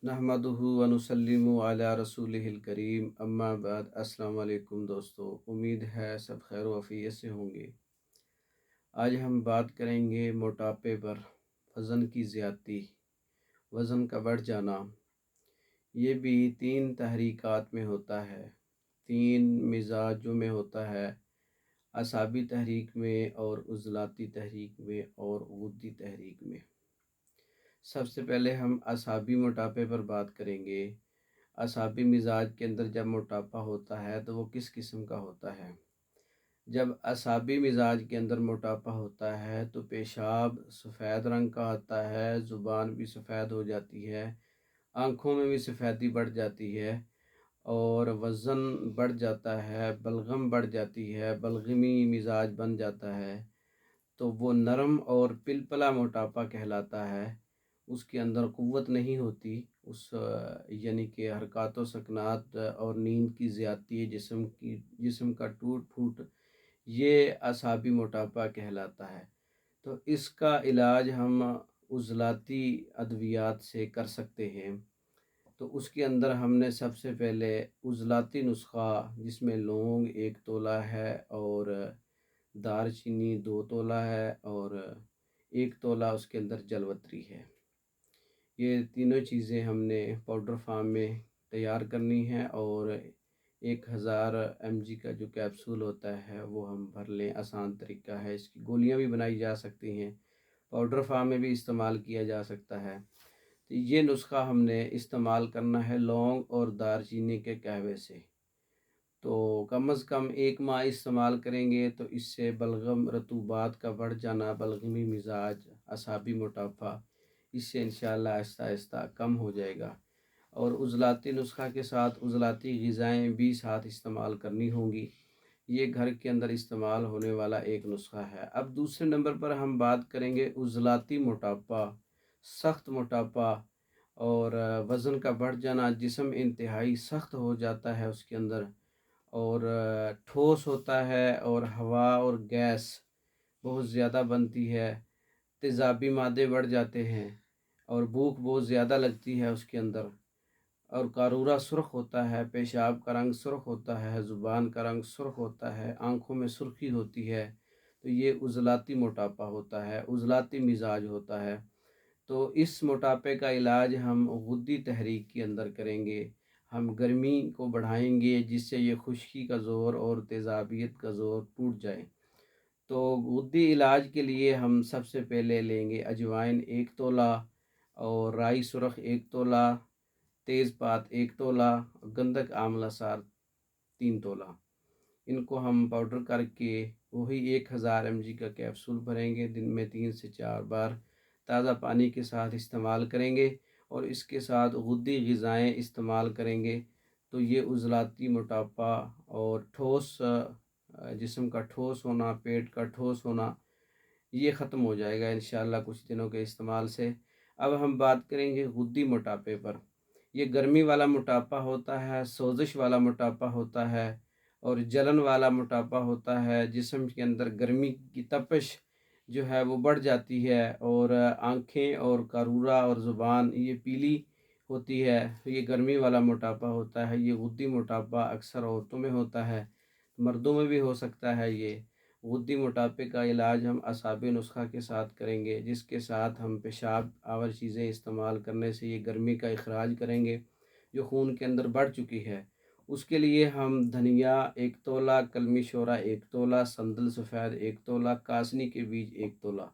नहमदुहु व नुसल्लिमु अला रसूलिहिल करीम अम्मा बाद। अस्सलाम वालेकुम दोस्तों, उम्मीद है सब खैर वफ़ियत से होंगे। आज हम बात करेंगे मोटापे पर, वज़न की ज़्यादती, वज़न का बढ़ जाना। ये भी तीन तहरीकात में होता है, तीन मिजाजों में होता है, असाबी तहरीक में और उज़लाती तहरीक में और गुद्दी तहरीक में। सबसे पहले हम असाबी मोटापे पर बात करेंगे। असाबी मिजाज के अंदर जब मोटापा होता है तो वो किस किस्म का होता है। जब असाबी मिजाज के अंदर मोटापा होता है तो पेशाब सफ़ेद रंग का आता है, ज़ुबान भी सफ़ेद हो जाती है, आँखों में भी सफ़ेदी बढ़ जाती है और वज़न बढ़ जाता है, बलगम बढ़ जाती है, बलगमी मिजाज बन जाता है। तो वो नरम और पिलपला मोटापा कहलाता है। उसके अंदर क़ुव्वत नहीं होती, उस यानी कि हरकत व सकनात और नींद की ज़्यादती, जिस्म का टूट फूट, ये असाबी मोटापा कहलाता है। तो इसका इलाज हम उज़लाती अद्वियात से कर सकते हैं। तो उसके अंदर हमने सबसे पहले उज़लाती नुस्खा, जिसमें लौंग 1 तोला है और दारचीनी 2 तोला है और 1 तोला उसके अंदर जलवत्री है। ये तीनों चीज़ें हमने पाउडर फार्म में तैयार करनी है और 1000 mg का जो कैप्सूल होता है वो हम भर लें। आसान तरीका है, इसकी गोलियां भी बनाई जा सकती हैं, पाउडर फार्म में भी इस्तेमाल किया जा सकता है। तो ये नुस्खा हमने इस्तेमाल करना है लौंग और दारचीनी के कहवे से। तो कम अज़ कम 1 माह इस्तेमाल करेंगे तो इससे बलगम, रतूबात का बढ़ जाना, बलगमी मिजाज, असाबी मोटापा, इससे इंशाअल्लाह आहिस्ता आहिस्ता कम हो जाएगा। और उज़लाती नुस्खा के साथ उज़लाती ग़िज़ाएँ भी साथ इस्तेमाल करनी होंगी। ये घर के अंदर इस्तेमाल होने वाला एक नुस्खा है। अब दूसरे नंबर पर हम बात करेंगे उज़लाती मोटापा, सख्त मोटापा और वज़न का बढ़ जाना, जिस्म इंतहाई सख्त हो जाता है उसके अंदर और ठोस होता है और हवा और गैस बहुत ज़्यादा बनती है, तेज़ाबी मादे बढ़ जाते हैं और भूख बहुत ज़्यादा लगती है उसके अंदर और कारूरा सुर्ख होता है, पेशाब का रंग सुर्ख होता है, ज़ुबान का रंग सुर्ख होता है, आँखों में सुर्खी होती है। तो ये उज़लाती मोटापा होता है, उज़लाती मिजाज होता है। तो इस मोटापे का इलाज हम गुद्दी तहरीक के अंदर करेंगे। हम गर्मी को बढ़ाएंगे जिससे ये खुश्की का ज़ोर और तेज़ाबियत का ज़ोर टूट जाए। तो गुद्दी इलाज के लिए हम सबसे पहले लेंगे अजवाइन 1 तोला और राई सुरख 1 तोला, तेज़पात 1 तोला, गंधक आंवला सार 3 तोला। इनको हम पाउडर करके वही 1000 mg का कैप्सूल भरेंगे, दिन में 3 से 4 बार ताज़ा पानी के साथ इस्तेमाल करेंगे और इसके साथ गुद्दी ग़िज़ाएँ इस्तेमाल करेंगे। तो ये उज़लाती मोटापा और ठोस जिस्म का ठोस होना, पेट का ठोस होना, ये ख़त्म हो जाएगा इंशाअल्लाह कुछ दिनों के इस्तेमाल से। अब हम बात करेंगे गुद्दी मोटापे पर। ये गर्मी वाला मोटापा होता है, सोज़िश वाला मोटापा होता है और जलन वाला मोटापा होता है। जिस्म के अंदर गर्मी की तपिश जो है वो बढ़ जाती है और आँखें और कारूरा और ज़ुबान ये पीली होती है। तो ये गर्मी वाला मोटापा होता है। ये गुद्दी मोटापा अक्सर औरतों में होता है, मर्दों में भी हो सकता है। ये गुद्दी मोटापे का इलाज हम असाबी नुस्खा के साथ करेंगे, जिसके साथ हम पेशाब आवर चीज़ें इस्तेमाल करने से ये गर्मी का इखराज करेंगे जो खून के अंदर बढ़ चुकी है। उसके लिए हम धनिया 1 तोला, कलमी शोरा 1 तोला, संदल सफ़ेद 1 तोला, कासनी के बीज 1 तोला,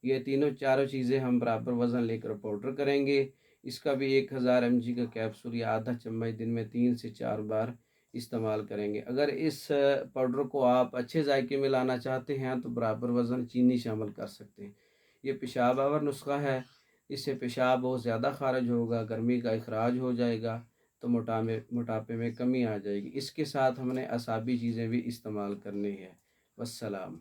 ये तीनों चारों चीज़ें हम बराबर वज़न लेकर पाउडर करेंगे। इसका भी 1000 mg का कैप्सूल या आधा चम्मच दिन में 3 से 4 बार इस्तेमाल करेंगे। अगर इस पाउडर को आप अच्छे जायके में लाना चाहते हैं तो बराबर वज़न चीनी शामिल कर सकते हैं। ये पेशाब आवर नुस्खा है, इससे पेशाब बहुत ज़्यादा खारिज होगा, गर्मी का इखराज हो जाएगा, तो मोटापे में कमी आ जाएगी। इसके साथ हमने असाबी चीज़ें भी इस्तेमाल करनी है। वस्सलाम।